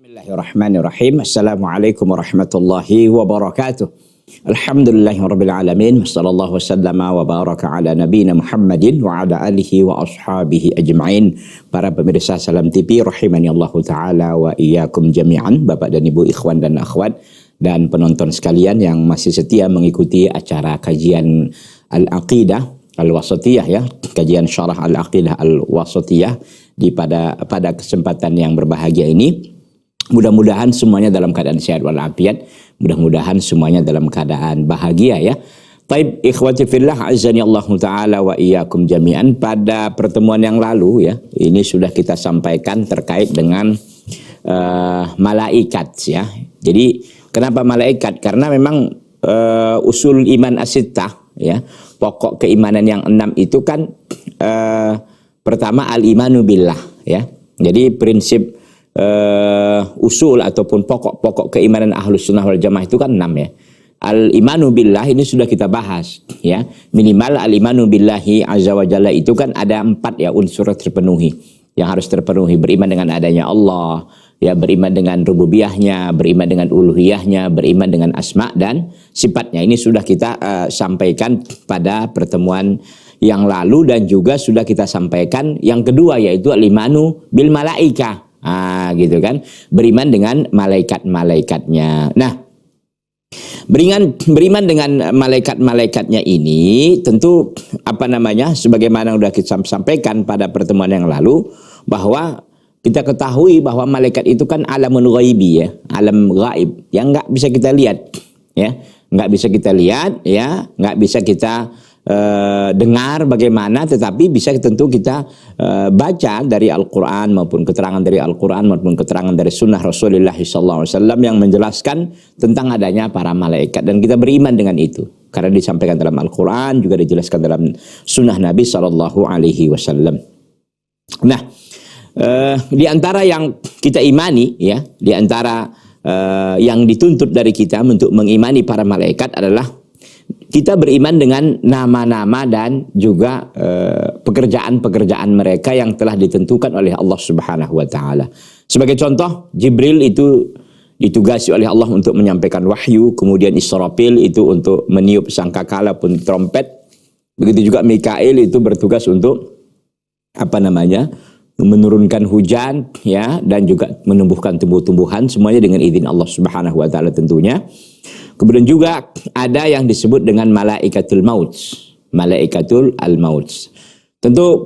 Bismillahirrahmanirrahim. Assalamualaikum warahmatullahi wabarakatuh. Alhamdulillahirabbil alamin. Wassallallahu wasallama wa baraka ala nabiyyina Muhammadin wa ala alihi wa ashabihi ajma'in. Para pemirsa Salam TV rahimani Allah taala wa iyyakum jami'an, Bapak dan Ibu, ikhwan dan akhwat, dan penonton sekalian yang masih setia mengikuti acara kajian Al-Aqidah Al-Wasatiyah, ya, kajian syarah Al-Aqidah Al-Wasatiyah pada kesempatan yang berbahagia ini. Mudah-mudahan semuanya dalam keadaan sehat walafiat, mudah-mudahan semuanya dalam keadaan bahagia, ya. Taib ikhwati fillah azani Allah taala wa iyyakum jami'an. Pada pertemuan yang lalu, ya, ini sudah kita sampaikan terkait dengan malaikat, ya. Jadi kenapa malaikat? Karena memang usul iman as-sittah, ya, pokok keimanan yang 6 itu kan pertama al-imanu billah, ya. Jadi prinsip usul ataupun pokok-pokok keimanan Ahlus Sunnah wal Jamaah itu kan 6, ya. Al-imanu billah ini sudah kita bahas, ya. Minimal al-imanu billahi azza wa jalla itu kan ada 4, ya, unsur terpenuhi yang harus terpenuhi. Beriman dengan adanya Allah, ya, beriman dengan rububiyahnya, beriman dengan uluhiyahnya, beriman dengan asma dan sifatnya. Ini sudah kita sampaikan pada pertemuan yang lalu, dan juga sudah kita sampaikan yang kedua, yaitu al-imanu bil malaika. Gitu kan, beriman dengan malaikat-malaikatnya. Nah, beriman dengan malaikat-malaikatnya ini tentu sebagaimana sudah kita sampaikan pada pertemuan yang lalu, bahwa kita ketahui bahwa malaikat itu kan alamun ghaibi, ya, alam gaib yang nggak bisa kita lihat, ya, nggak bisa kita lihat, ya, nggak bisa kita dengar bagaimana, tetapi bisa tentu kita baca dari Al-Quran maupun keterangan dari Al-Quran maupun keterangan dari Sunnah Rasulullah SAW yang menjelaskan tentang adanya para malaikat, dan kita beriman dengan itu karena disampaikan dalam Al-Quran, juga dijelaskan dalam Sunnah Nabi SAW. Nah, di antara yang kita imani, ya, di antara yang dituntut dari kita untuk mengimani para malaikat adalah kita beriman dengan nama-nama dan juga pekerjaan-pekerjaan mereka yang telah ditentukan oleh Allah Subhanahu wa taala. Sebagai contoh, Jibril itu ditugasi oleh Allah untuk menyampaikan wahyu, kemudian Israfil itu untuk meniup sangkakala pun trompet. Begitu juga Mikail itu bertugas untuk menurunkan hujan, ya, dan juga menumbuhkan tumbuh-tumbuhan, semuanya dengan izin Allah Subhanahu wa taala tentunya. Kemudian juga ada yang disebut dengan malaikatul maut, malaikatul al-maut. Tentu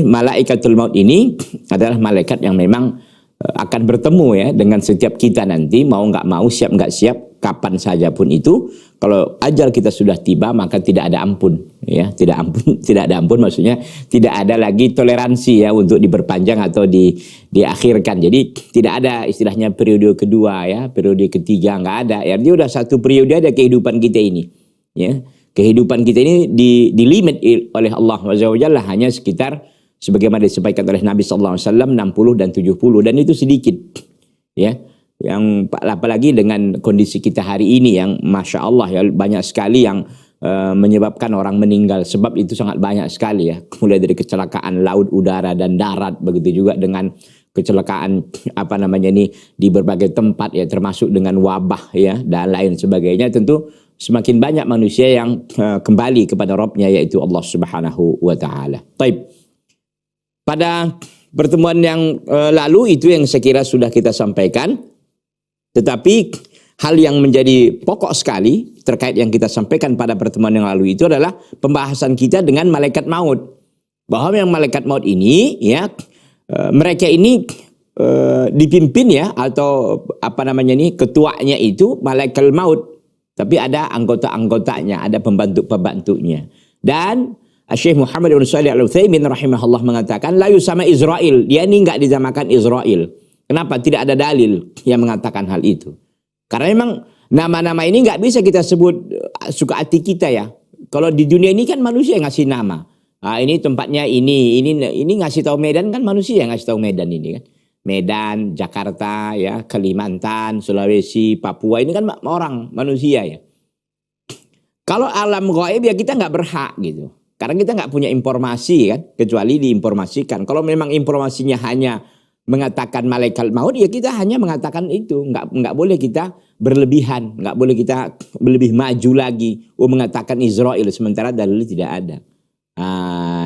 malaikatul maut ini adalah malaikat yang memang akan bertemu, ya, dengan setiap kita nanti, mau nggak mau, siap nggak siap, kapan saja pun itu. Kalau ajal kita sudah tiba, maka tidak ada ampun, ya, tidak ada ampun, maksudnya tidak ada lagi toleransi, ya, untuk diperpanjang atau diakhirkan. Jadi tidak ada istilahnya periode kedua, ya, periode ketiga, nggak ada, ya. Dia udah satu periode ada kehidupan kita ini, ya. Kehidupan kita ini di limit oleh Allah Azza wa Jalla hanya sekitar sebagaimana disampaikan oleh Nabi SAW 60 dan 70, dan itu sedikit, ya. Yang apalagi dengan kondisi kita hari ini yang Masya Allah, ya, banyak sekali yang menyebabkan orang meninggal. Sebab itu sangat banyak sekali, ya, mulai dari kecelakaan laut, udara, dan darat. Begitu juga dengan kecelakaan di berbagai tempat, ya, termasuk dengan wabah, ya, dan lain sebagainya. Tentu semakin banyak manusia yang kembali kepada Rabbnya, yaitu Allah Subhanahu wa taala. Taib. Pada pertemuan yang lalu itu yang saya kira sudah kita sampaikan. Tetapi hal yang menjadi pokok sekali terkait yang kita sampaikan pada pertemuan yang lalu itu adalah pembahasan kita dengan malaikat maut. Bahwa yang malaikat maut ini, ya, mereka ini dipimpin, ya, atau ketuanya itu malaikat maut. Tapi ada anggota-anggotanya, ada pembantu-pembantunya. Dan Syekh Muhammad bin Shalih Al-Utsaimin rahimahullah mengatakan la yusama Israil. Dia ini enggak dinamakan Israil. Kenapa? Tidak ada dalil yang mengatakan hal itu. Karena memang nama-nama ini nggak bisa kita sebut suka hati kita, ya. Kalau di dunia ini kan manusia yang ngasih nama. Ini tempatnya ini ngasih tahu Medan kan manusia yang ngasih tahu Medan ini kan. Medan, Jakarta, ya, Kalimantan, Sulawesi, Papua, ini kan orang manusia, ya. Kalau alam gaib, ya, kita nggak berhak gitu. Karena kita nggak punya informasi, kan, kecuali diinformasikan. Kalau memang informasinya hanya mengatakan malaikat maut, ya kita hanya mengatakan itu. Nggak boleh kita berlebihan, nggak boleh kita lebih maju lagi. Mengatakan Israel sementara dalilnya tidak ada.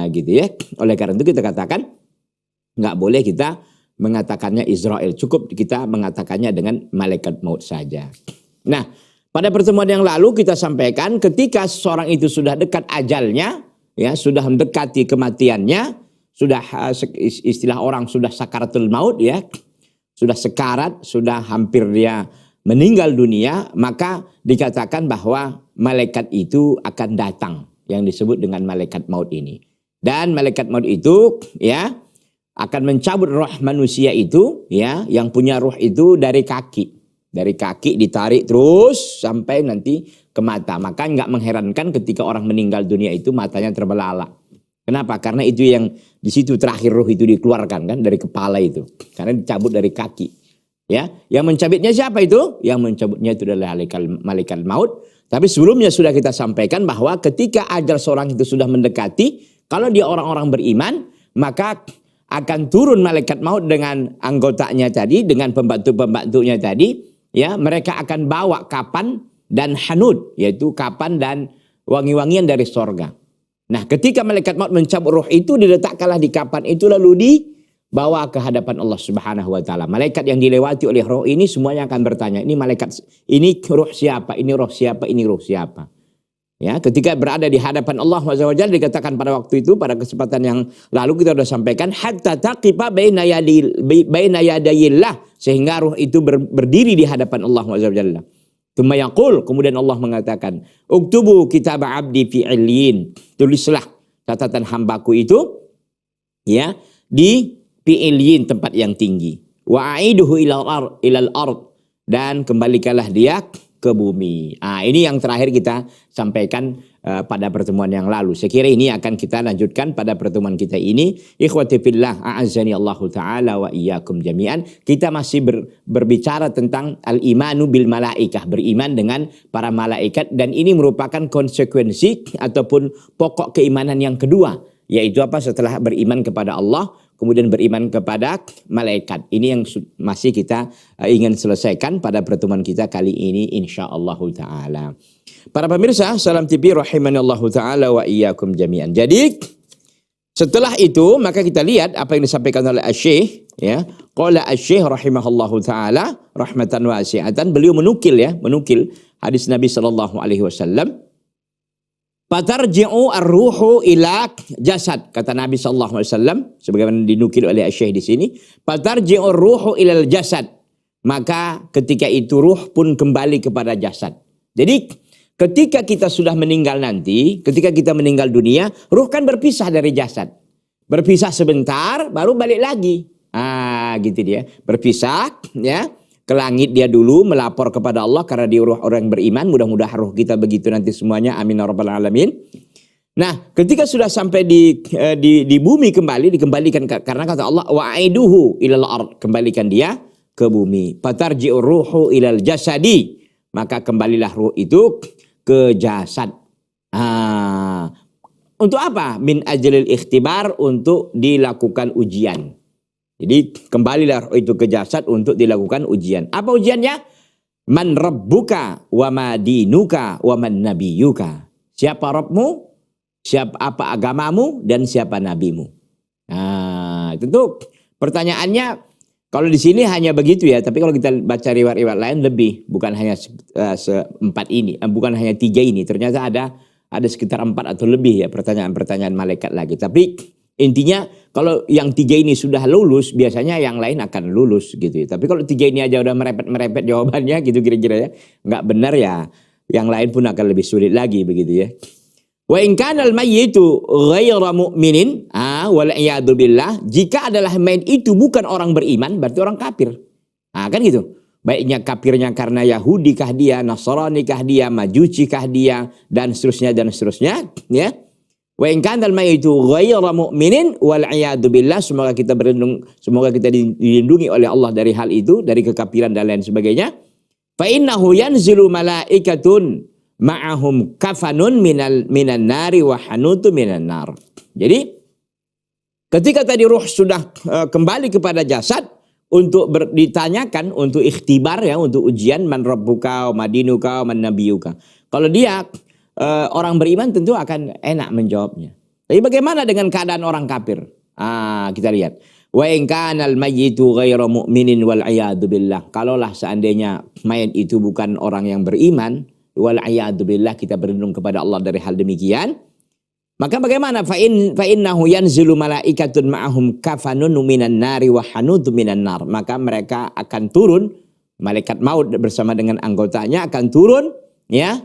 Gitu ya. Oleh karena itu kita katakan nggak boleh kita mengatakannya Israel. Cukup kita mengatakannya dengan malaikat maut saja. Nah, pada pertemuan yang lalu kita sampaikan ketika seorang itu sudah dekat ajalnya, ya sudah mendekati kematiannya, sudah istilah orang sudah sakaratul maut, ya sudah sekarat, sudah hampir dia meninggal dunia, maka dikatakan bahwa malaikat itu akan datang yang disebut dengan malaikat maut ini. Dan malaikat maut itu ya akan mencabut roh manusia itu, ya yang punya roh itu dari kaki. Dari kaki ditarik terus sampai nanti ke mata. Maka nggak mengherankan ketika orang meninggal dunia itu matanya terbelalak. Kenapa? Karena itu yang di situ terakhir roh itu dikeluarkan kan dari kepala itu. Karena dicabut dari kaki. Ya, yang mencabutnya siapa itu? Yang mencabutnya itu adalah malaikat maut. Tapi sebelumnya sudah kita sampaikan bahwa ketika ajal seorang itu sudah mendekati, kalau dia orang-orang beriman, maka akan turun malaikat maut dengan anggotanya tadi, dengan pembantu-pembantunya tadi. Ya, mereka akan bawa kapan dan hanud, yaitu kapan dan wangi-wangian dari sorga. Nah, ketika malaikat maut mencabut roh itu, diletakkanlah di kapan itu lalu dibawa ke hadapan Allah Subhanahu wa taala. Malaikat yang dilewati oleh roh ini semuanya akan bertanya, ini malaikat, ini roh siapa? Ini roh siapa? Ini roh siapa? Ya, ketika berada di hadapan Allah Subhanahu wa taala dikatakan pada waktu itu, pada kesempatan yang lalu kita sudah sampaikan, hatta taqifa baina yadayillah, sehingga roh itu berdiri di hadapan Allah Subhanahu wa taala. Tsumma yaqul, kemudian Allah mengatakan, uktubu kitab abdi fi illiyin, tulislah catatan hambaku itu ya di fi illiyin, tempat yang tinggi. Wa aiduhu ilal ard, dan kembalikanlah dia ke bumi. Ini yang terakhir kita sampaikan pada pertemuan yang lalu. Saya kira ini akan kita lanjutkan pada pertemuan kita ini. Ikhwati fillah, a'azzani Allahu ta'ala wa iyyakum jami'an. Kita masih berbicara tentang al-imanu bil malaikah, beriman dengan para malaikat, dan ini merupakan konsekuensi ataupun pokok keimanan yang kedua, yaitu apa? Setelah beriman kepada Allah, kemudian beriman kepada malaikat. Ini yang masih kita ingin selesaikan pada pertemuan kita kali ini insyaallah ta'ala. Para pemirsa Salam TV rahimanallahu ta'ala wa iyyakum jami'an. Jadi setelah itu maka kita lihat apa yang disampaikan oleh Asy-Syaikh, ya. Qala Asy-Syaikh rahimahullahu ta'ala rahmatan wasi'atan. Beliau menukil hadis Nabi sallallahu alaihi wasallam. Fatarji'u ar-ruhu ila jasad, kata Nabi sallallahu alaihi wasallam sebagaimana dinukil oleh Asy-Syaikh di sini. Fatarji'u ar-ruhu ila jasad, maka ketika itu ruh pun kembali kepada jasad. Jadi ketika kita sudah meninggal nanti, ketika kita meninggal dunia, ruh kan berpisah dari jasad. Berpisah sebentar, baru balik lagi. Gitu dia. Berpisah, ya. Ke langit dia dulu melapor kepada Allah karena dia ruh orang beriman. Mudah-mudahan ruh kita begitu nanti semuanya. Amin ya rabbal alamin. Nah, ketika sudah sampai di bumi kembali, dikembalikan karena kata Allah wa'aiduhu ilal ard, kembalikan dia ke bumi. Fatarji'ur ruhu ilal jasadi, maka kembalilah ruh itu ke jasad. Untuk apa? Min ajlil ikhtibar, untuk dilakukan ujian. Jadi kembalilah roh itu ke jasad untuk dilakukan ujian. Apa ujiannya? Man rabbuka wa ma dinuka wa man nabiyuka. Siapa Rabbmu? Siapa apa agamamu? Dan siapa nabimu? Tentu pertanyaannya, kalau di sini hanya begitu ya, tapi kalau kita baca riwayat-riwayat lain lebih, bukan hanya seempat ini, bukan hanya tiga ini. Ternyata ada sekitar 4 atau lebih ya pertanyaan-pertanyaan malaikat lagi. Tapi intinya kalau yang tiga ini sudah lulus, biasanya yang lain akan lulus gitu ya. Tapi kalau tiga ini aja udah merepet-merepet jawabannya gitu kira-kira ya, nggak benar ya, yang lain pun akan lebih sulit lagi begitu ya. Wa in kana al-mayyitu ghayra mu'minin, wal iyadu billah, jika adalah mayit itu bukan orang beriman, berarti orang kafir. Kan gitu. Baiknya kafirnya karena Yahudi kah dia, Nasrani kah dia, Majusi kah dia, dan seterusnya ya. Wa in kana al-mayyitu ghayra mu'minin wal iyadu billah, semoga kita dilindungi oleh Allah dari hal itu, dari kekafiran dan lain sebagainya. Fa innahu yanzilu malaikatun ma'ahum kafanun minan nari wa hanutu minan nar. Jadi Ketika tadi ruh sudah kembali kepada jasad, untuk ditanyakan, untuk ikhtibar ya, untuk ujian, man rabbuka, wa madinuka, wa man nabiyuka. Kalau dia orang beriman tentu akan enak menjawabnya. Tapi bagaimana dengan keadaan orang kafir? Kita lihat. Wa in kana al-mayyitu ghairu mu'minin wal a'yadu billah. Kalaulah seandainya mayat itu bukan orang yang beriman, wal a'yadu billah, kita berlindung kepada Allah dari hal demikian. Maka bagaimana? Fa innahu yanzilu malaikatun ma'ahum kafanun minan nari wa hanudun minan nar. Maka mereka akan turun, malaikat maut bersama dengan anggotanya akan turun, ya,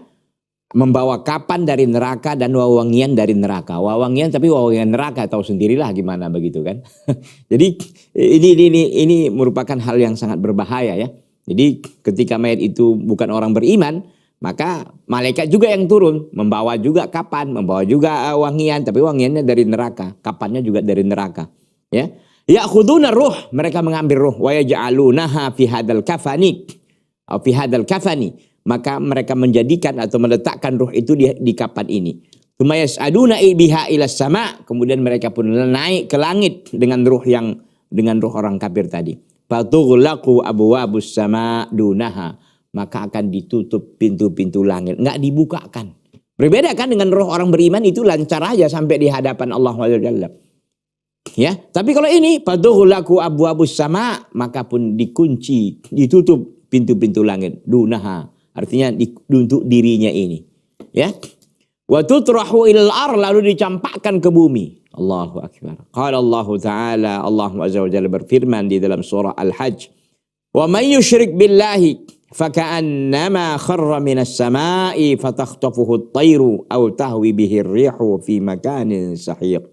membawa kapan dari neraka dan wawangian dari neraka. Wawangian, tapi wawangian neraka tahu sendirilah gimana begitu kan. Jadi ini merupakan hal yang sangat berbahaya ya. Jadi ketika mayat itu bukan orang beriman, maka malaikat juga yang turun, membawa juga kapan, membawa juga wangian, tapi wangiannya dari neraka, kapannya juga dari neraka. Ya, ya'khuduna ruh, mereka mengambil ruh, wa yaj'alunaha fi hadzal kafani, atau fi hadzal kafani, maka mereka menjadikan atau meletakkan ruh itu di kapan ini. Tsumma yas'aduna biha ila sama, kemudian mereka pun naik ke langit dengan ruh orang kafir tadi. Fatughlaqu abwabus sama dunaha, maka akan ditutup pintu-pintu langit, nggak dibukakan. Berbeda kan dengan roh orang beriman, itu lancar aja sampai di hadapan Allah Subhanahu. Ya, tapi kalau ini fatughlaqu abwabus sama, maka pun dikunci, ditutup pintu-pintu langit. Dunaha, artinya untuk dirinya ini. Ya. Wa tutrahu ilal ar, lalu dicampakkan ke bumi. Allahu akbar. Qala Allah Ta'ala, Allah Azza wa Jalla berfirman di dalam surah Al-Hajj, "Wa may yusyrik billahi faka'annama kharra minas sama'i fatakhtafuhu at-tayru aw tahwi bihi ar-rihu fi makanin sahiq."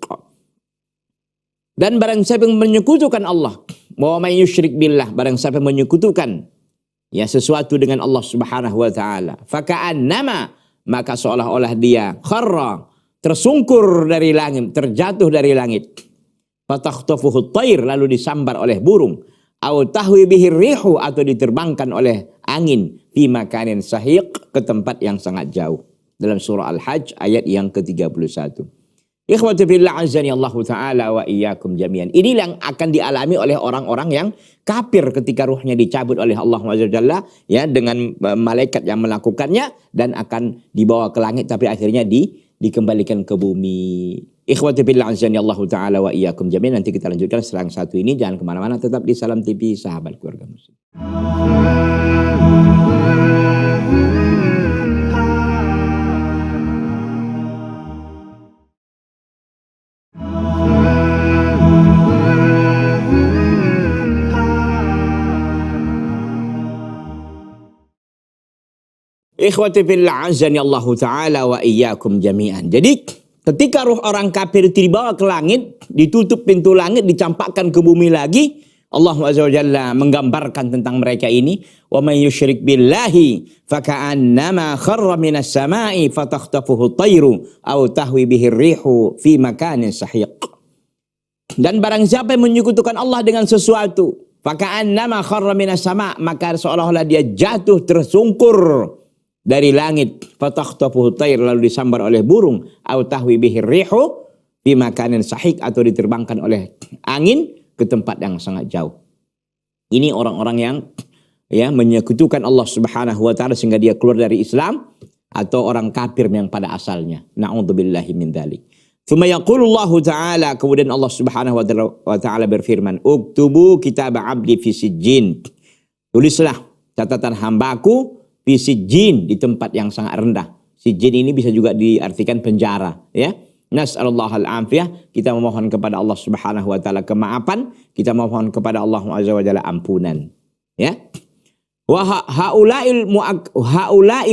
Dan barang siapa yang menyekutukan Allah, wa may yusyrik billah, barang siapa yang menyekutukan ya sesuatu dengan Allah Subhanahu wa taala, faka'annama, maka seolah-olah dia kharra, tersungkur dari langit, terjatuh dari langit. Fatakhtafuhu at-tayr, lalu disambar oleh burung. Au tahwi bihi rihu, atau diterbangkan oleh angin, fi makanin sahiq, ke tempat yang sangat jauh. Dalam surah Al-Hajj ayat yang ke-31. Ikhwati fillah azani Allah Ta'ala wa iyyakum jami'an. Ini yang akan dialami oleh orang-orang yang kafir ketika ruhnya dicabut oleh Allah Subhanahu, ya, dengan malaikat yang melakukannya, dan akan dibawa ke langit tapi akhirnya dikembalikan ke bumi. Ikhwati fillah azani Allah Ta'ala wa iyyakum jami'an. Nanti kita lanjutkan setelah satu ini. Jangan kemana-mana, tetap di Salam TV, sahabat keluarga muslim. Ikhwati fillah azani Allah Ta'ala wa iyyakum jami'an. Jadi ketika ruh orang kafir itu dibawa ke langit, ditutup pintu langit, dicampakkan ke bumi lagi, Allah Azza wa Jalla menggambarkan tentang mereka ini, wa may yusyrik billahi faka'annama kharra minas sama'i fatakhtafuhu at-tayru aw tahwi bihi ar-rihu fi makanin sahiq. Dan barang siapa yang menyekutukan Allah dengan sesuatu, faka'annama kharra minas sama', maka seolah-olah dia jatuh tersungkur dari langit, fatakhtafuhu at-tayr, lalu disambar oleh burung, au tahwi bihi ar-rihu fi makanin sahiq, atau diterbangkan oleh angin ke tempat yang sangat jauh. Ini orang-orang yang ya menyekutukan Allah Subhanahu wa taala sehingga dia keluar dari Islam, atau orang kafir yang pada asalnya. Na'udzubillahi min dzalik. Tsumma yaqulullahu ta'ala, kemudian Allah Subhanahu wa taala berfirman, "Uktubu kitab 'abdi fi sijjin." Tulislah catatan hambaku fi sijjin, di tempat yang sangat rendah. Sijjin ini bisa juga diartikan penjara, ya. Nas'alallahal afiyah, kita memohon kepada Allah Subhanahu wa taala kemaafan, kita memohon kepada Allah Azza wa Jalla ampunan, ya. Wa haula'i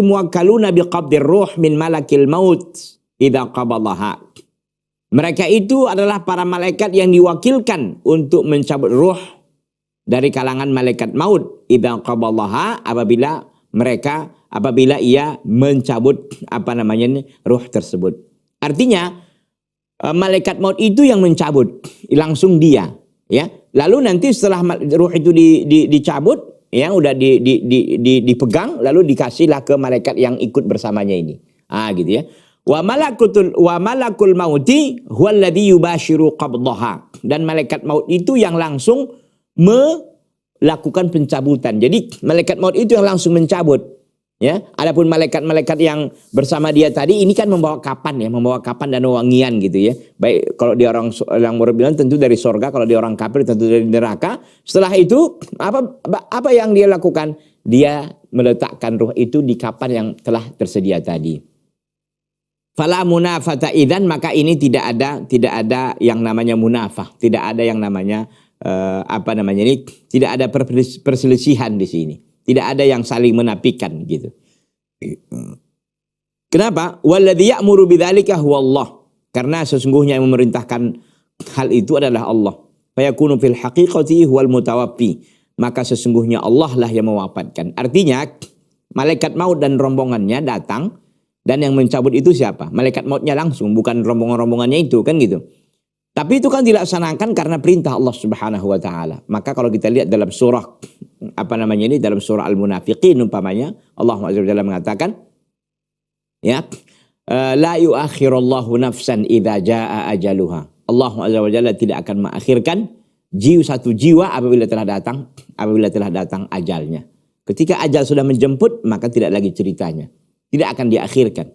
muwakkaluna biqabdir ruh min malakil maut idza qabadaha. Mereka itu adalah para malaikat yang diwakilkan untuk mencabut ruh dari kalangan malaikat maut, idza qabadaha, apabila ia mencabut ruh tersebut. Artinya malaikat maut itu yang mencabut, langsung dia, ya. Lalu nanti setelah ruh itu dicabut, ya, udah dipegang, lalu dikasihlah ke malaikat yang ikut bersamanya ini. Gitu ya. Wa malakul mauti huwallazi yubashiru qabdaha. dan malaikat maut itu yang langsung melakukan pencabutan. Jadi malaikat maut itu yang langsung mencabut. Ya, adapun malaikat-malaikat yang bersama dia tadi ini kan membawa kapan ya, membawa kapan dan wangian gitu ya. Baik kalau dia orang yang bilang tentu dari sorga, kalau dia orang kafir tentu dari neraka. Setelah itu apa yang dia lakukan? Dia meletakkan ruh itu di kapan yang telah tersedia tadi. Fala munafata idzan, maka ini tidak ada yang namanya munafah, tidak ada yang namanya ini tidak ada perselisihan di sini. Tidak ada yang saling menafikan gitu. Kenapa? Walladzi ya'muru bidzalika huwallah. Karena sesungguhnya yang memerintahkan hal itu adalah Allah. Fayakunu fil haqiqati huwal mutawaffi. Maka sesungguhnya Allah lah yang mewafatkan. Artinya malaikat maut dan rombongannya datang, dan yang mencabut itu siapa? Malaikat mautnya langsung, bukan rombongan-rombongannya itu, kan gitu. Tapi itu kan dilaksanakan karena perintah Allah Subhanahu wa taala. Maka kalau kita lihat dalam surah dalam surah Al-Munafiqin umpamanya, Allah Azza wa Jalla mengatakan ya, la yuakhirullahu nafsan idza jaa ajaluha. Allah Azza wa Jalla tidak akan mengakhirkan satu jiwa apabila telah datang ajalnya. Ketika ajal sudah menjemput, maka tidak lagi ceritanya. Tidak akan diakhirkan.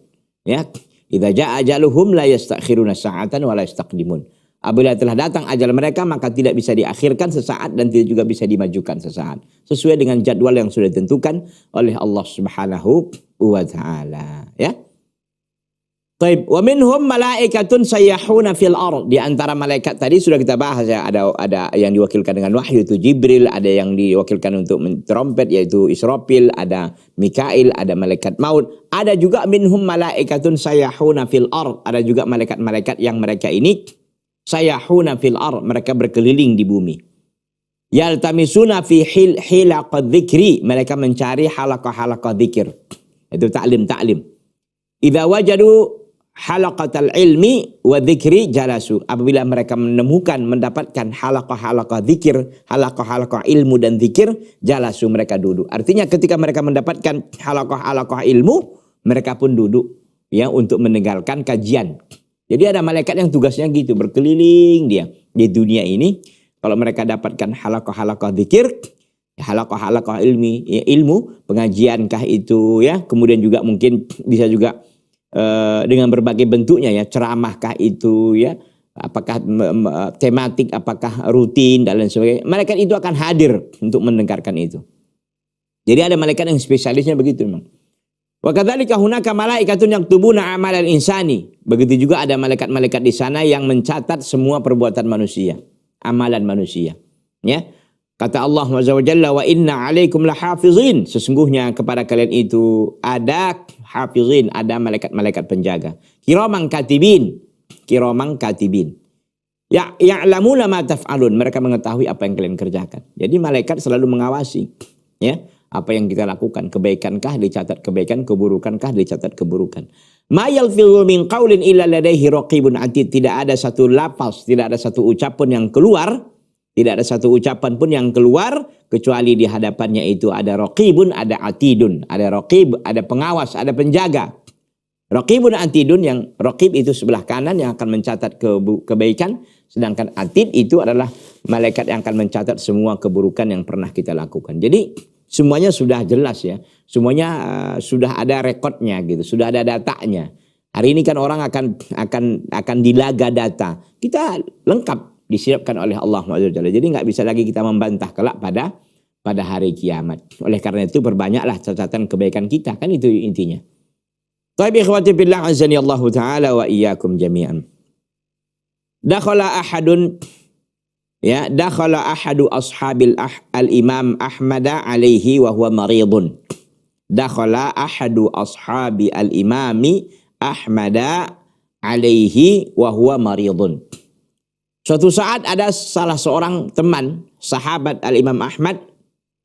Ya, idza jaa ajaluhum la yastakhiruna sa'atan wa la yastaqdimun. Apabila telah datang ajal mereka, maka tidak bisa diakhirkan sesaat dan tidak juga bisa dimajukan sesaat. Sesuai dengan jadwal yang sudah ditentukan oleh Allah Subhanahu wa taala, ya. Taib, wa minhum malaikatun sayyahuna fil ard. Di antara malaikat tadi sudah kita bahas ya, ada yang diwakilkan dengan wahyu itu Jibril, ada yang diwakilkan untuk mentrompet yaitu Israfil, ada Mikail, ada malaikat maut. Ada juga minhum malaikatun sayyahuna fil ard. Ada juga malaikat-malaikat yang mereka ini sayahuna fil ar, mereka berkeliling di bumi. Yaltamisuna fi hilaqadz dzikri, mereka mencari halaqah-halaqah dzikir. Itu ta'lim. Idza wajadu halaqatal ilmi wa dzikri jalasu. Apabila mereka mendapatkan halaqah-halaqah dzikir, halaqah-halaqah ilmu dan dzikir, jalasu, mereka duduk. Artinya ketika mereka mendapatkan halaqah-halaqah ilmu, mereka pun duduk ya untuk mendengarkan kajian. Jadi ada malaikat yang tugasnya gitu, berkeliling dia di dunia ini. Kalau mereka dapatkan halaqah-halaqah dzikir, halaqah-halaqah ilmu, pengajiankah itu ya, kemudian juga mungkin bisa juga dengan berbagai bentuknya ya, ceramahkah itu ya, apakah tematik, apakah rutin dan lain sebagainya. Malaikat itu akan hadir untuk mendengarkan itu. Jadi ada malaikat yang spesialisnya begitu memang. Wa kadzalika hunaka malaikatun yaktubuna amalan insani. Begitu juga ada malaikat-malaikat di sana yang mencatat semua perbuatan manusia, amalan manusia. Ya. Kata Allah Azza wa Jalla, wa inna 'alaikum lahafizin. Sesungguhnya kepada kalian itu ada hafizin, ada malaikat-malaikat penjaga. Kiraman katibin. Ya, ya'lamuna ma taf'alun. Mereka mengetahui apa yang kalian kerjakan. Jadi malaikat selalu mengawasi, ya. Apa yang kita lakukan, kebaikankah dicatat kebaikan, keburukankah dicatat keburukan. Ma yalfizu min qaulin illa ladaihi raqibun atid. Tidak ada satu lafaz, tidak ada satu ucapan yang keluar, kecuali di hadapannya itu ada raqibun, ada atidun, ada raqib, ada pengawas, ada penjaga. Raqibun atidun, yang raqib itu sebelah kanan yang akan mencatat kebaikan, sedangkan atid itu adalah malaikat yang akan mencatat semua keburukan yang pernah kita lakukan. Jadi semuanya sudah jelas ya, semuanya sudah ada rekodnya gitu, sudah ada datanya. Hari ini kan orang akan dilaga data, kita lengkap disiapkan oleh Allah Subhanahu wa taala. Jadi nggak bisa lagi kita membantah kelak pada hari kiamat. Oleh karena itu perbanyaklah catatan kebaikan kita, kan itu intinya. Taib ikhwati billah azani Allah taala wa iyyakum jami'an. Dakhala ahadu ashabil al-imam Ahmad alaihi wa huwa maridun. Dakhala ahadu ashabi al-imami Ahmad alaihi wa huwa maridun. Suatu saat ada salah seorang teman sahabat al-imam Ahmad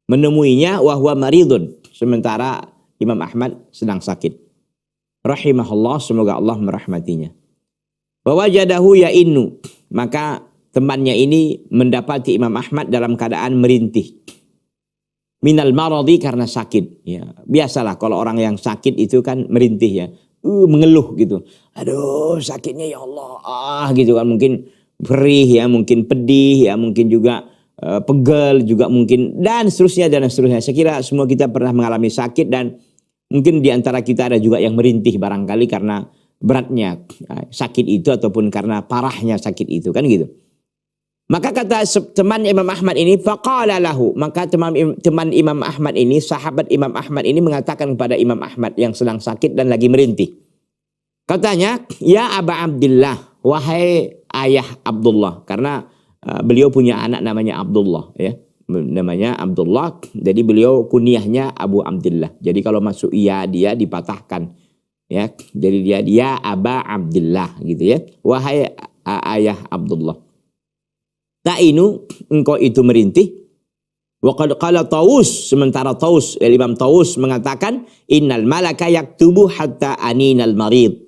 menemuinya wa huwa maridun, sementara Imam Ahmad sedang sakit. Rahimahullah, semoga Allah merahmatinya. Wa wajadahu ya'innu, maka temannya ini mendapati Imam Ahmad dalam keadaan merintih. Minal maradi, karena sakit. Ya, biasalah kalau orang yang sakit itu kan merintih ya. Mengeluh gitu. Aduh sakitnya ya Allah. Gitu kan, mungkin perih, ya mungkin pedih, ya mungkin juga pegel, juga mungkin dan seterusnya dan seterusnya. Saya kira semua kita pernah mengalami sakit dan mungkin di antara kita ada juga yang merintih barangkali karena beratnya sakit itu ataupun karena parahnya sakit itu, kan gitu. Maka kata teman Imam Ahmad ini, faqala lahu, maka teman Imam Ahmad ini, sahabat Imam Ahmad ini mengatakan kepada Imam Ahmad yang sedang sakit dan lagi merintih. Katanya, ya Aba Abdillah, wahai ayah Abdullah, karena beliau punya anak namanya Abdullah, ya. Namanya Abdullah, jadi beliau kunyahnya Abu Abdillah. Jadi kalau masuk iya dia dipatahkan, ya. Jadi dia Aba Abdillah gitu ya. Wahai ayah Abdullah. Ta'inu, engkau itu merintih. Wa qad qala Taus, sementara Taus, Imam Taus mengatakan, innal malaka yaktubu hatta aninal marid.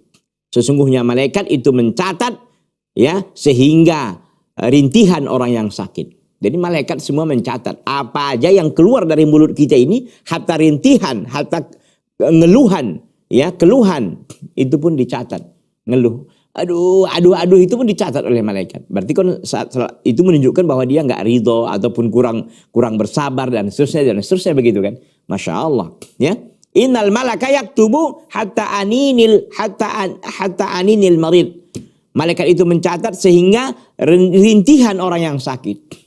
Sesungguhnya malaikat itu mencatat, ya, sehingga rintihan orang yang sakit. Jadi malaikat semua mencatat apa aja yang keluar dari mulut kita ini, hatta rintihan, hatta ngeluhan, ya, keluhan itu pun dicatat. Ngeluh, aduh itu pun dicatat oleh malaikat. Berarti kan itu menunjukkan bahwa dia nggak ridho ataupun kurang bersabar dan seterusnya begitu kan. Masya Allah, ya. Innal malaka yaktubu hatta aninil marid. Malaikat itu mencatat sehingga rintihan orang yang sakit.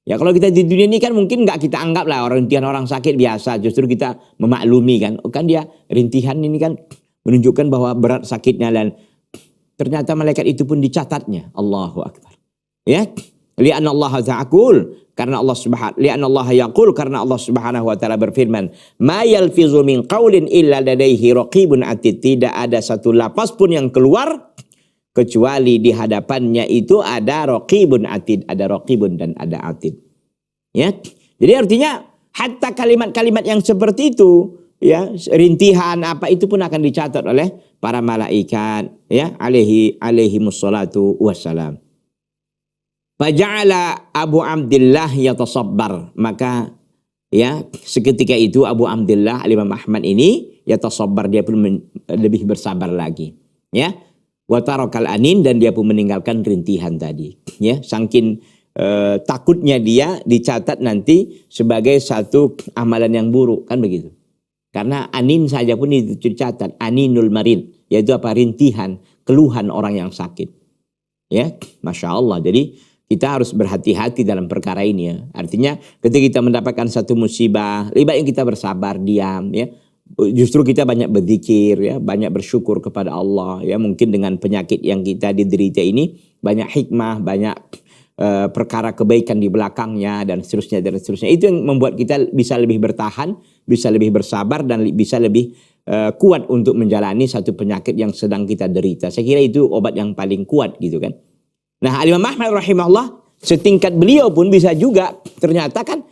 Ya kalau kita di dunia ini kan mungkin nggak kita anggap lah rintihan orang sakit biasa. Justru kita memaklumi kan. Oh kan dia rintihan ini kan menunjukkan bahwa berat sakitnya dan ternyata malaikat itu pun dicatatnya. Allahu Akbar. Ya. Li'anna Allah ta'akul. Karena Allah Subhanahu wa taala berfirman, "Ma yalfizu min qaulin illa ladaihi raqibun atid." Tidak ada satu lapas pun yang keluar kecuali di hadapannya itu ada raqibun atid, ada raqibun dan ada atid. Ya. Jadi artinya hatta kalimat-kalimat yang seperti itu, ya, rintihan apa itu pun akan dicatat oleh para malaikat, ya, alaihi musallatu wassalam. Faja'ala Abu Abdillah yatasabbar, maka ya seketika itu Abu Abdillah Imam Ahmad ini yatasabbar, dia pun lebih bersabar lagi, ya. Wa tarakal anin, dan dia pun meninggalkan rintihan tadi, ya. Saking takutnya dia dicatat nanti sebagai satu amalan yang buruk, kan begitu. Karena anin saja pun itu dicatat, aninul marid, yaitu apa, rintihan, keluhan orang yang sakit. Ya, Masya Allah. Jadi kita harus berhati-hati dalam perkara ini, ya. Artinya ketika kita mendapatkan satu musibah, lebih baik kita bersabar, diam, ya. Justru kita banyak berzikir, ya, banyak bersyukur kepada Allah, ya. Mungkin dengan penyakit yang kita diderita ini banyak hikmah, banyak perkara kebaikan di belakangnya dan seterusnya dan seterusnya. Itu yang membuat kita bisa lebih bertahan, bisa lebih bersabar dan bisa lebih kuat untuk menjalani satu penyakit yang sedang kita derita. Saya kira itu obat yang paling kuat gitu kan. Nah, Imam Ahmad rahimahullah setingkat beliau pun bisa juga ternyata kan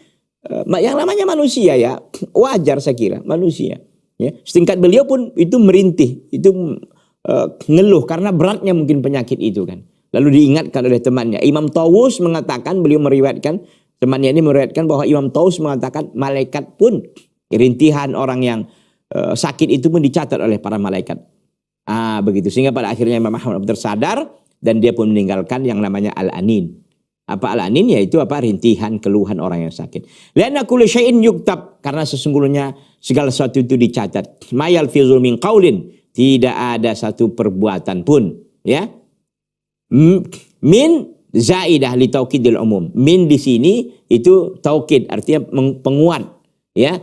yang namanya manusia, ya, wajar saya kira manusia. Ya, setingkat beliau pun itu merintih, itu ngeluh karena beratnya mungkin penyakit itu kan. Lalu diingatkan oleh temannya. Imam Taus mengatakan, beliau meriwayatkan, temannya ini meriwayatkan bahwa Imam Taus mengatakan malaikat pun, rintihan orang yang sakit itu pun dicatat oleh para malaikat. Begitu. Sehingga pada akhirnya Imam Ahmad tersadar dan dia pun meninggalkan yang namanya al-anin. Apa al-anin? Yaitu apa? Rintihan, keluhan orang yang sakit. Lianna kulli syai'in yuktab, karena sesungguhnya segala sesuatu itu dicatat. Ma yalfizu min qaulin, tidak ada satu perbuatan pun, ya. Min zaidah li taukidil umum. Min di sini itu taukid, artinya penguat, ya.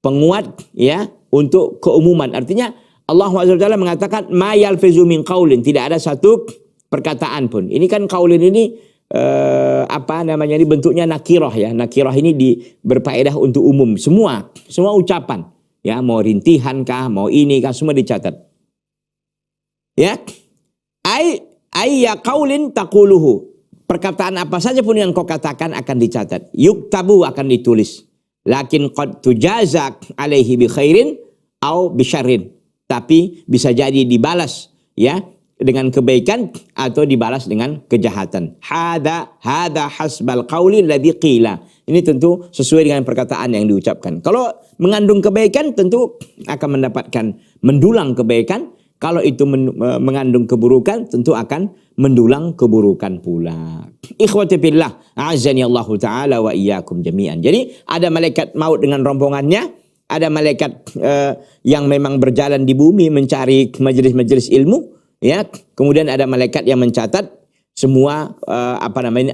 Penguat, ya, untuk keumuman. Artinya Allah SWT mengatakan ma yalfizu min qaulin, tidak ada satu perkataan pun. Ini kan qaulin ini ini bentuknya nakirah, ya. Nakirah ini berfaedah untuk umum, semua ucapan, ya, mau rintihan kah, mau ini kah, semua dicatat. Ya. Ayya qaulin taquluhu, perkataan apa saja pun yang kau katakan akan dicatat. Yuktabu, akan ditulis. Lakin qad tujazak alaihi bi khairin au bi syarrin, tapi bisa jadi dibalas, ya, dengan kebaikan atau dibalas dengan kejahatan. Hada hasbal qauli alladhi qila. Ini tentu sesuai dengan perkataan yang diucapkan. Kalau mengandung kebaikan tentu akan mendapatkan mendulang kebaikan. Kalau itu mengandung keburukan, tentu akan mendulang keburukan pula. Ikhwati fillah, a'azzani Allah Ta'ala wa iyyakum jami'an. Jadi ada malaikat maut dengan rombongannya, ada malaikat yang memang berjalan di bumi mencari majelis-majelis ilmu, ya. Kemudian ada malaikat yang mencatat semua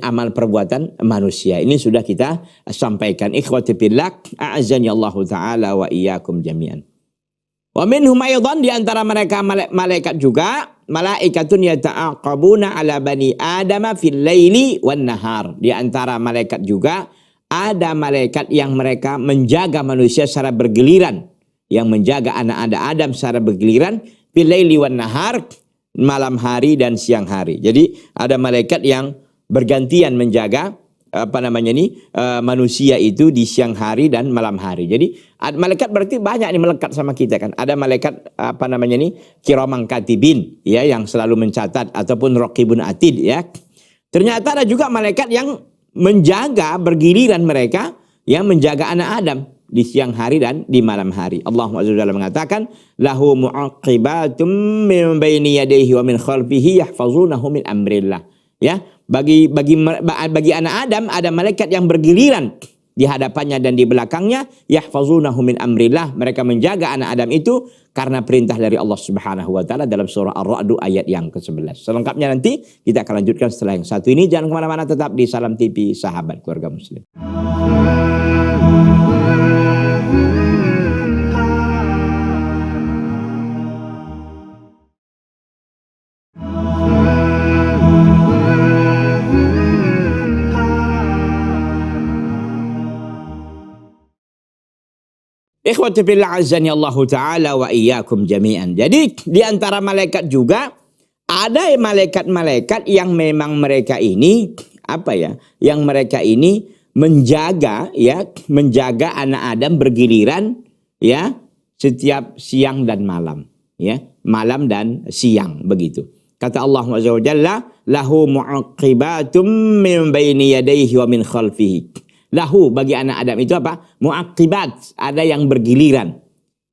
amal perbuatan manusia. Ini sudah kita sampaikan. Ikhwati fillah, a'azzani Allah Ta'ala wa iyyakum jami'an. Wa minhum aidan, di antara mereka malaikat juga, malaikatun yata'aqabuna ala bani adama fil laili wan nahar. Di antara malaikat juga ada malaikat yang mereka menjaga manusia secara bergiliran, yang menjaga anak Adam secara bergiliran, fil laili wan nahar, malam hari dan siang hari. Jadi ada malaikat yang bergantian menjaga manusia itu di siang hari dan malam hari. Jadi malaikat berarti banyak nih melekat sama kita kan. Ada malaikat kiramang katibin, ya, yang selalu mencatat, ataupun raqibun atid, ya. Ternyata ada juga malaikat yang menjaga bergiliran mereka, yang menjaga anak Adam di siang hari dan di malam hari. Allah Azza wa Jalla mengatakan, lahu mu'aqibatum min baini yadayhi wa min khalfihi yahfazunahu min amrillah. Ya, bagi anak Adam ada malaikat yang bergiliran di hadapannya dan di belakangnya, yahfazunahu min amrillah. Mereka menjaga anak Adam itu karena perintah dari Allah Subhanahu wa taala dalam surah Ar-Ra'd ayat yang ke-11. Selengkapnya nanti kita akan lanjutkan setelah yang satu ini. Jangan kemana-mana, tetap di Salam TV Sahabat Keluarga Muslim. Ikhwati fillah, azani Allah Ta'ala wa iyyakum jami'an. Jadi di antara malaikat juga ada malaikat-malaikat yang memang mereka ini yang mereka ini menjaga anak Adam bergiliran, ya, setiap siang dan malam, ya, malam dan siang, begitu. Kata Allah Azza wa Jalla, lahu mu'aqibatum min baini yadayhi wa min khalfihi. Lahu, bagi anak Adam itu apa? Mu'aqibat, ada yang bergiliran.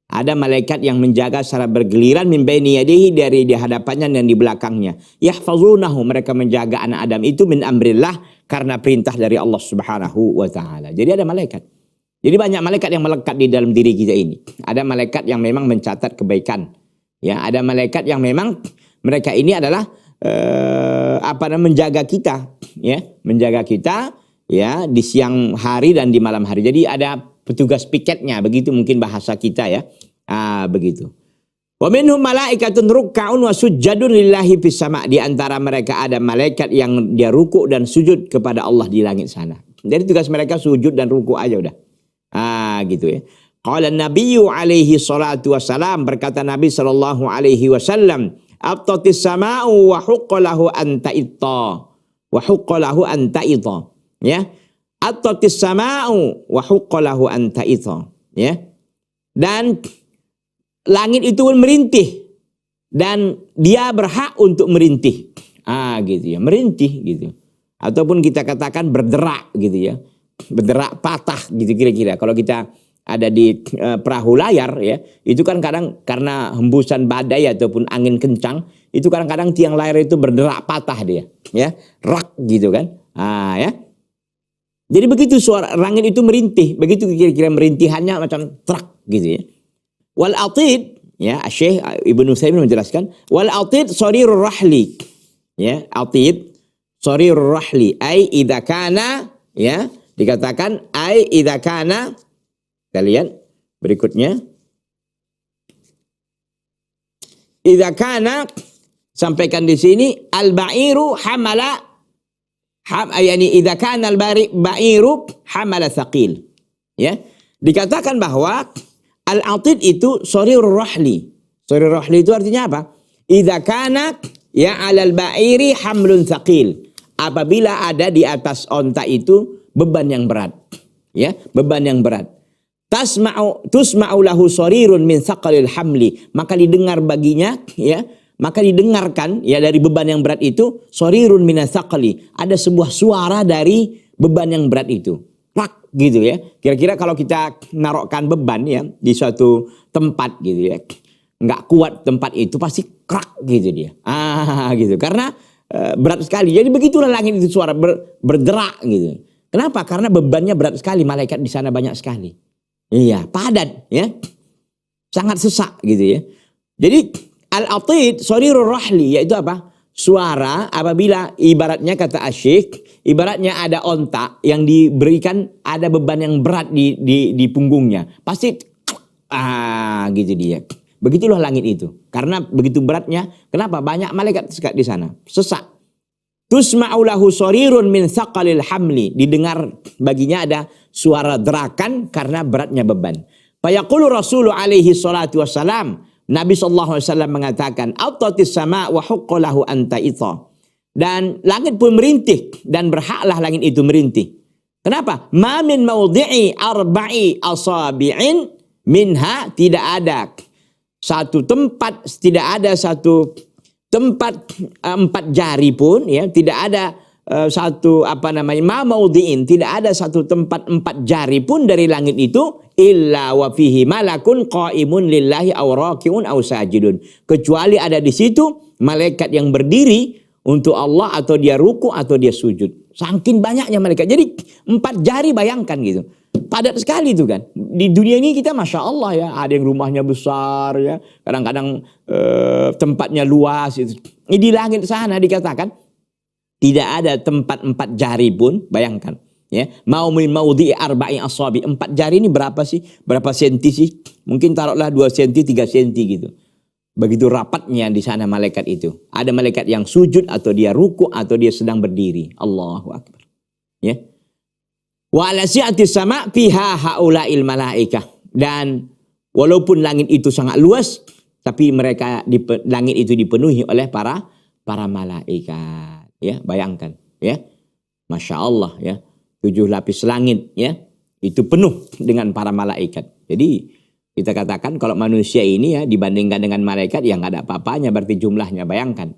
Ada malaikat yang menjaga secara bergiliran, min baini yadihi, dari di hadapannya dan di belakangnya. Yahfazunahu, mereka menjaga anak Adam itu min amrillah, karena perintah dari Allah Subhanahu wa taala. Jadi ada malaikat. Jadi banyak malaikat yang melekat di dalam diri kita ini. Ada malaikat yang memang mencatat kebaikan. Ya, ada malaikat yang memang mereka ini adalah menjaga kita, ya, menjaga kita, ya, di siang hari dan di malam hari. Jadi ada petugas piketnya, begitu mungkin bahasa kita, ya. Begitu. Wa minhum malaikatun ruk'un wa sujjadun lillahi fis sama'. Di antara mereka ada malaikat yang dia rukuk dan sujud kepada Allah di langit sana. Jadi tugas mereka sujud dan rukuk aja udah. Gitu, ya. Qala Nabiyyu alaihi salatu wassalam, berkata Nabi sallallahu alaihi wasallam, abtatis sama'u wa huqqalahu anta itta. Wa huqqalahu anta itta. Ya, at-tatis sama'u wa huqqalahu anta itha, ya. Dan langit itu merintih dan dia berhak untuk merintih. Gitu, ya, merintih gitu. Ataupun kita katakan berderak gitu, ya. Berderak patah gitu kira-kira. Kalau kita ada di perahu layar, ya, itu kan kadang karena hembusan badai ataupun angin kencang, itu kadang-kadang tiang layar itu berderak patah dia, ya. Rak gitu kan. Ya. Jadi begitu suara langit itu merintih, begitu kira-kira merintihannya macam truk gitu, ya. Wal atid, ya, Syekh Ibnu Utsaimin menjelaskan, wal atid sarirur rahli. Ya, atid sarirur rahli, ai idza kana, ya, dikatakan ai idza kana. Kita lihat berikutnya. Idza kana, sampaikan di sini, al ba'iru hamala, yani idza kana al-ba'iru hamala thaqil, ya. Dikatakan bahwa al-atid itu sarirur rahli. Sarirur rahli itu artinya apa? Idza kana ya 'alal ba'iri hamlun thaqil. Apabila ada di atas onta itu beban yang berat, ya, beban yang berat. Tusma'u lahu sarirun min thaqalil hamli, maka didengar baginya, ya, maka didengarkan, ya, dari beban yang berat itu, sarirun minasaqali, ada sebuah suara dari beban yang berat itu. Pak gitu, ya. Kira-kira kalau kita narokkan beban, ya, di suatu tempat gitu, ya. nggak kuat tempat itu pasti krak gitu dia. Gitu. Karena berat sekali. Jadi begitulah langit itu suara bergerak gitu. Kenapa? Karena bebannya berat sekali, malaikat di sana banyak sekali. Iya, padat ya. Sangat sesak gitu ya. Jadi al-atid sarirur rahli yaitu apa? Suara apabila ibaratnya kata Asyik, ibaratnya ada onta yang diberikan ada beban yang berat di punggungnya. Pasti gitu dia. Begitulah langit itu. Karena begitu beratnya, kenapa? Banyak malaikat di sana. Sesak. Tusma'u lahu sarirun min thaqalil hamli. Didengar baginya ada suara derakan karena beratnya beban. Fayaqulu Rasulullah alaihi salatu wassalam. Nabi SAW mengatakan, Attatis sama wa huqqalahu anta ita. Dan langit pun merintih dan berhaklah langit itu merintih. Kenapa? Ma min mawdi'i arba'i asabi'in minha, tidak ada satu tempat, tidak ada satu tempat 4 jari pun ya, tidak ada satu ma maudhi'in, tidak ada satu tempat 4 jari pun dari langit itu illa wa fihi malakun qaimun lillahi aw raki'un aw sajidun, kecuali ada di situ malaikat yang berdiri untuk Allah atau dia ruku atau dia sujud. Saking banyaknya malaikat. Jadi 4 jari, bayangkan gitu. Padat sekali itu kan. Di dunia ini kita Masya Allah ya, ada yang rumahnya besar ya, kadang-kadang tempatnya luas itu. Di langit sana dikatakan tidak ada tempat 4 jari pun, bayangkan ya. Mau maudhi arba'i asabi, 4 jari ini berapa sih? Berapa senti sih? Mungkin taruhlah 2 senti, 3 senti gitu. Begitu rapatnya di sana malaikat itu. Ada malaikat yang sujud atau dia ruku atau dia sedang berdiri. Allahu akbar. Ya. Wa ala si'atis sama fiha haula'il malaikah. Dan walaupun langit itu sangat luas, tapi langit itu dipenuhi oleh para malaikat. Ya, bayangkan ya. Masya Allah ya. 7 lapis langit ya. Itu penuh dengan para malaikat. Jadi kita katakan kalau manusia ini ya dibandingkan dengan malaikat ya nggak ada apa-apanya, berarti jumlahnya, bayangkan.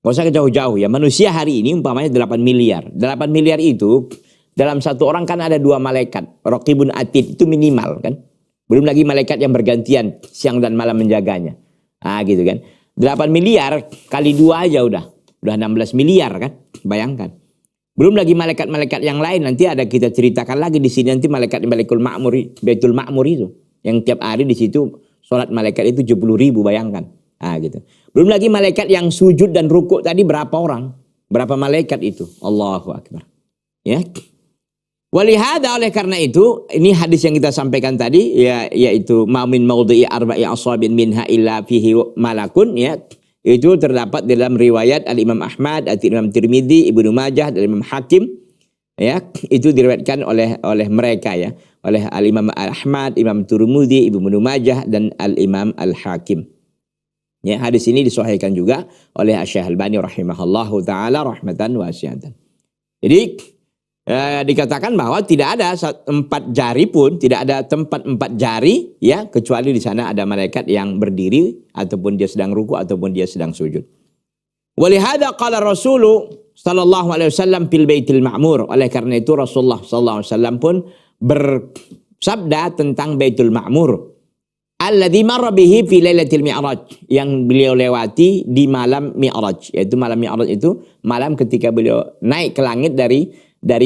Gak usah jauh-jauh ya. Manusia hari ini umpamanya 8 miliar. 8 miliar itu dalam satu orang kan ada 2 malaikat. Raqibun atid itu minimal kan. Belum lagi malaikat yang bergantian siang dan malam menjaganya. Gitu kan. 8 miliar kali 2 aja udah 16 miliar kan. Bayangkan. Belum lagi malaikat-malaikat yang lain, nanti ada kita ceritakan lagi di sini, nanti malaikat Baitul Ma'mur itu. Yang tiap hari di situ sholat malaikat itu 70.000, bayangkan. Gitu. Belum lagi malaikat yang sujud dan rukuk tadi berapa orang? Berapa malaikat itu? Allahu akbar. Ya. Walihada, oleh karena itu, ini hadis yang kita sampaikan tadi ya, yaitu ma min maudhi'i arba'i asabin minha illa fihi malakun ya. Itu terdapat dalam riwayat Al-Imam Ahmad, Al-Imam Tirmidzi, Ibnu Majah, dan Imam Hakim. Ya, itu diriwayatkan oleh mereka ya, oleh Al-Imam Ahmad, Imam Tirmidzi, Ibnu Majah, dan Al-Imam Al-Hakim. Ya, hadis ini disahihkan juga oleh Asy-Syaikh Al-Albani rahimahullahu taala rahmatan wasi'atan. Jadi dikatakan bahwa tidak ada 4 jari pun, tidak ada tempat 4 jari ya, kecuali di sana ada malaikat yang berdiri ataupun dia sedang ruku ataupun dia sedang sujud. Walihada qala Rasulullah sallallahu alaihi wasallam fil Baitul Ma'mur. Oleh karena itu Rasulullah sallallahu alaihi wasallam pun bersabda tentang Baitul Ma'mur. Alladzi marra bihi fi lailatul Mi'raj, yang beliau lewati di malam Mi'raj. Yaitu malam Mi'raj itu malam ketika beliau naik ke langit dari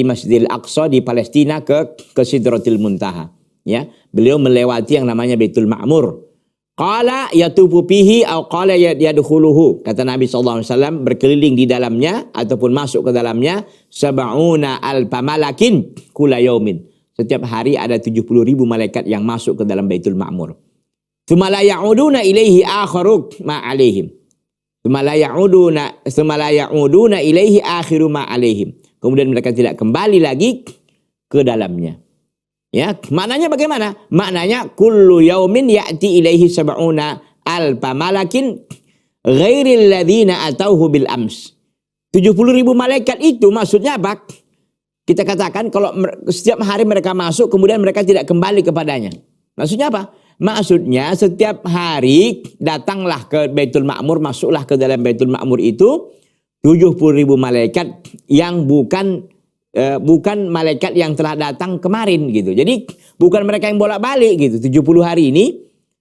Masjidil Aqsa di Palestina ke Sidratul Muntaha. Ya, beliau melewati yang namanya Baitul Ma'mur. Qala yatufu fihi atau qala yadkhuluhu. Kata Nabi SAW, berkeliling di dalamnya ataupun masuk ke dalamnya 70 alfa malakin kula yaumin. Setiap hari ada 70.000 malaikat yang masuk ke dalam Baitul Ma'mur. Tsumma la ya'uduna ilaihi akharu ma 'alaihim. Tsumma la ya'uduna ilaihi akhiru ma 'alaihim. Kemudian mereka tidak kembali lagi ke dalamnya. Ya, maknanya bagaimana? Maknanya kullu yaumin ya'ti ilaihi 70 alfa malakin ghairil ladzina atauhu bil ams. 70.000 malaikat itu maksudnya apa? Kita katakan kalau setiap hari mereka masuk kemudian mereka tidak kembali kepadanya. Maksudnya apa? Maksudnya setiap hari datanglah ke Baitul Ma'mur, masuklah ke dalam Baitul Ma'mur itu 70.000 malaikat yang bukan malaikat yang telah datang kemarin gitu. Jadi bukan mereka yang bolak-balik gitu. 70 hari ini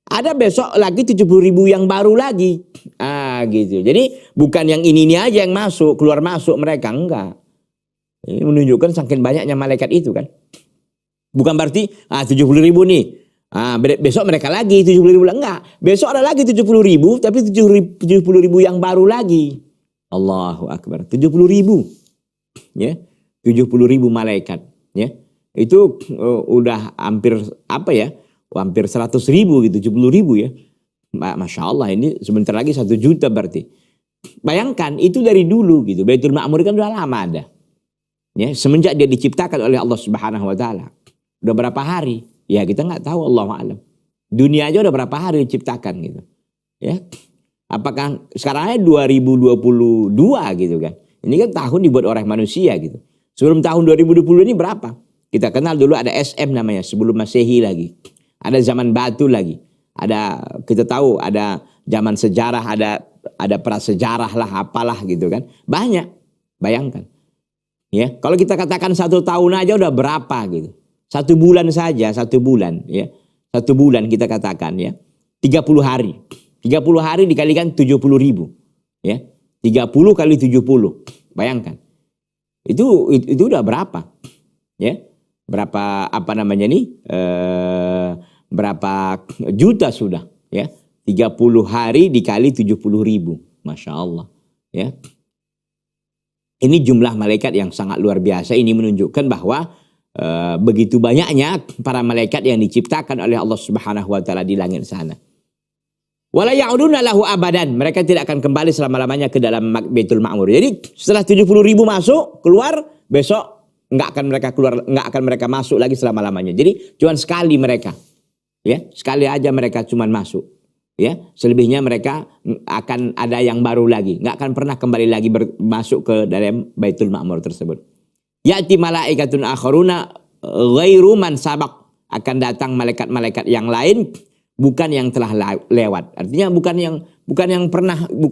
Ada besok lagi 70.000 yang baru lagi. Gitu. Jadi bukan yang ini aja yang masuk, keluar masuk mereka, enggak. Ini menunjukkan saking banyaknya malaikat itu kan. Bukan berarti 70.000 nih. Besok mereka lagi 70.000, enggak. Besok ada lagi 70.000, tapi 70.000 yang baru lagi. Allahu Akbar. 70.000. Ya. 70.000 malaikat, ya. Itu udah hampir hampir 100.000 gitu, 70.000 ya. Masya Allah, ini sebentar lagi 1 juta berarti. Bayangkan itu dari dulu gitu. Baitul Ma'mur kan udah lama ada. Ya, semenjak dia diciptakan oleh Allah Subhanahu wa taala. Udah berapa hari? Ya kita nggak tahu, Allahu a'lam. Dunia aja udah berapa hari diciptakan gitu. Ya. Apakah sekarang aja 2022 gitu kan. Ini kan tahun dibuat oleh manusia gitu. Sebelum tahun 2020 ini berapa? Kita kenal dulu ada SM namanya, sebelum Masehi lagi. Ada zaman batu lagi. Kita tahu ada zaman sejarah, ada prasejarah lah, apalah gitu kan. Banyak. Bayangkan. Ya, kalau kita katakan 1 tahun aja udah berapa gitu. 1 bulan saja, 1 bulan ya. 1 bulan kita katakan ya. 30 hari. 30 hari dikalikan 70.000. Ya. 30 kali 70. Bayangkan. Itu udah berapa? Ya. Berapa berapa juta sudah ya. 30 hari dikali 70.000. Masya Allah ya. Ini jumlah malaikat yang sangat luar biasa. Ini menunjukkan bahwa begitu banyaknya para malaikat yang diciptakan oleh Allah Subhanahu wa taala di langit sana. Wala ya'uduna lahu abadan. Mereka tidak akan kembali selama-lamanya ke dalam Baitul Ma'mur. Jadi setelah 70.000 masuk, keluar, besok enggak akan mereka masuk lagi selama-lamanya. Jadi cuma sekali mereka. Ya, sekali aja mereka cuma masuk. Ya, selebihnya mereka akan ada yang baru lagi. Enggak akan pernah kembali lagi masuk ke dalam Baitul Ma'mur tersebut. Ya'ti malaikatun akharuna ghairu man sabaq. Akan datang malaikat-malaikat yang lain, bukan yang telah lewat. Artinya bukan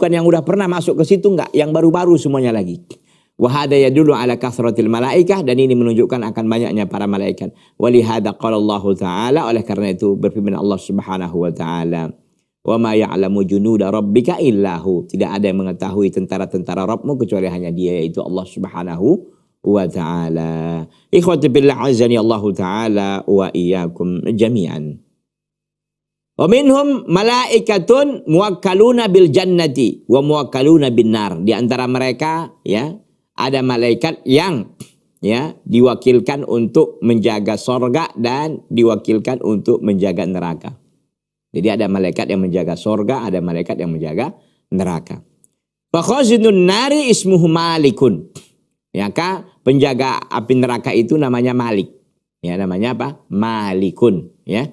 yang udah pernah masuk ke situ, enggak, yang baru-baru semuanya lagi. Wa hada yadullu ala kathratil malaikah, dan ini menunjukkan akan banyaknya para malaikat. Wa li hada qala Allah taala, oleh karena itu berfirman Allah Subhanahu wa taala, wa ma ya'lamu junuda rabbika illahu. Tidak ada yang mengetahui tentara-tentara Rabbmu kecuali hanya Dia, yaitu Allah Subhanahu wa taala. Ikhwati billah azani Allah taala wa iyyakum jami'an. Wa minhum malaikatun muwakkaluna bil jannati wa muwakkaluna bin nar. Di antara mereka ya ada malaikat yang ya diwakilkan untuk menjaga surga dan diwakilkan untuk menjaga neraka. Jadi ada malaikat yang menjaga surga, ada malaikat yang menjaga neraka. Fa khazinun nari ismuhu malikun. Maka penjaga api neraka itu namanya Malik. Ya, namanya apa? Malikun, ya.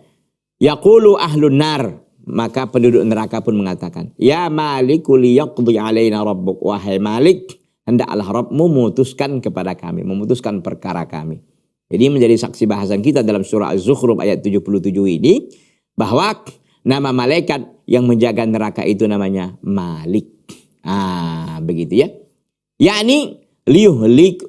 Yaqulu ahlun nar, maka penduduk neraka pun mengatakan, ya Maliku liyaqdi alaina rabbuk, wahai Malik, hendaklah Rabbmu memutuskan kepada kami, memutuskan perkara kami. Jadi menjadi saksi bahasan kita dalam surah Az-Zukhruf ayat 77 ini, bahwa nama malaikat yang menjaga neraka itu namanya Malik. Begitu ya. Yakni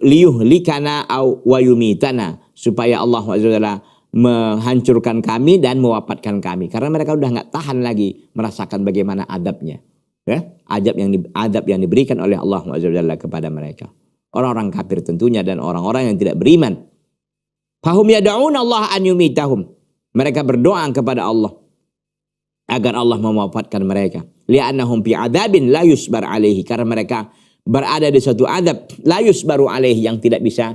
liyuhlikana wa yumitana, supaya Allah SWT menghancurkan kami dan mewafatkan kami, karena mereka udah nggak tahan lagi merasakan bagaimana adabnya, ya, adab yang diberikan oleh Allah SWT kepada mereka, orang-orang kafir tentunya dan orang-orang yang tidak beriman. Fahum yad'un Allah an yumitahum, mereka berdoa kepada Allah agar Allah mewafatkan mereka. Li'annahum fi adabin la yusbar alaihi, karena mereka berada di suatu adab la yusbaru alaihi, yang tidak bisa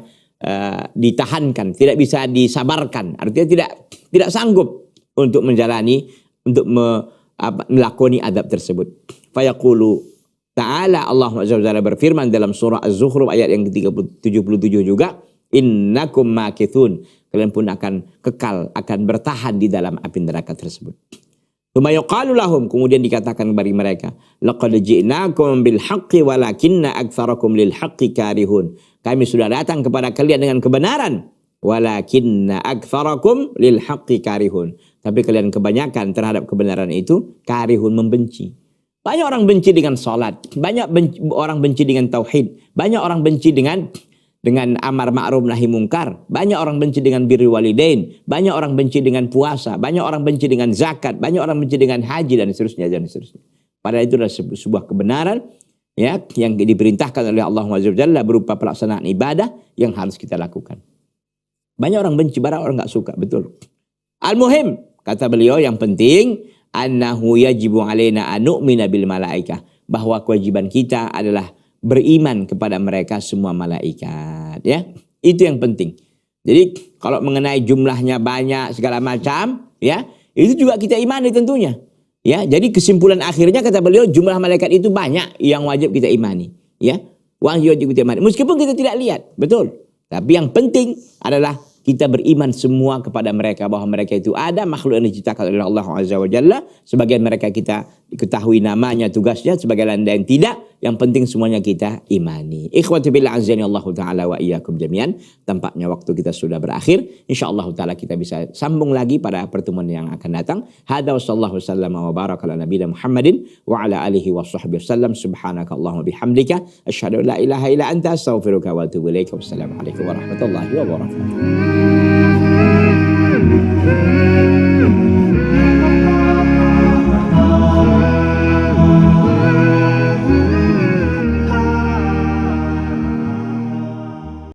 ditahankan, tidak bisa disabarkan. Artinya tidak sanggup untuk menjalani, untuk melakoni adab tersebut. Fayaqulu ta'ala, Allah SWT berfirman dalam surah Az-Zukhruf ayat yang ke-77 juga, innakum makithun, kalian pun akan kekal, akan bertahan di dalam api neraka tersebut. Tsumma yuqalu lahum, kemudian dikatakan bagi mereka, laqad ji'nakum bil haqqi walakinna aktsarakum lil haqqi karihun. Kami sudah datang kepada kalian dengan kebenaran, walakinna aktsarakum lil haqqi karihun. Tapi kalian kebanyakan terhadap kebenaran itu karihun, membenci. Banyak orang benci dengan salat, banyak orang benci dengan tauhid, banyak orang benci dengan dengan amar ma'ruf nahi mungkar, banyak orang benci dengan birrul walidain, banyak orang benci dengan puasa, banyak orang benci dengan zakat, banyak orang benci dengan haji dan seterusnya dan seterusnya. Padahal itu adalah sebuah kebenaran ya yang diperintahkan oleh Allah Azza wa Jalla berupa pelaksanaan ibadah yang harus kita lakukan. Banyak orang benci, banyak orang enggak suka, betul. Al-muhim, kata beliau, yang penting annahu yajibu alaina an nu'mina bil malaikah, bahwa kewajiban kita adalah beriman kepada mereka semua malaikat, ya. Itu yang penting. Jadi kalau mengenai jumlahnya banyak segala macam, ya, itu juga kita imani tentunya. Ya, jadi kesimpulan akhirnya kata beliau jumlah malaikat itu banyak yang wajib kita imani, ya. Wajib kita imani meskipun kita tidak lihat, betul. Tapi yang penting adalah kita beriman semua kepada mereka, bahwa mereka itu ada makhluk yang diciptakan oleh Allah Azza wa Jalla. Sebagian mereka kita diketahui namanya, tugasnya, sebagian lain yang tidak. Yang penting semuanya kita imani. Ikhwati billah azani Allah Ta'ala wa iyyakum jami'an. Tampaknya waktu kita sudah berakhir. InsyaAllah Ta'ala kita bisa sambung lagi pada pertemuan yang akan datang. Hadza wa sallallahu wasallam wa baraka ala nabiyina Muhammadin wa ala alihi wa sahbihi wasallam. Subhanaka Allahumma bihamdika asyhadu an la ilaha illa anta astaghfiruka wa atubu ilaika. Wassalamualaikum warahmatullahi wabarakatuh.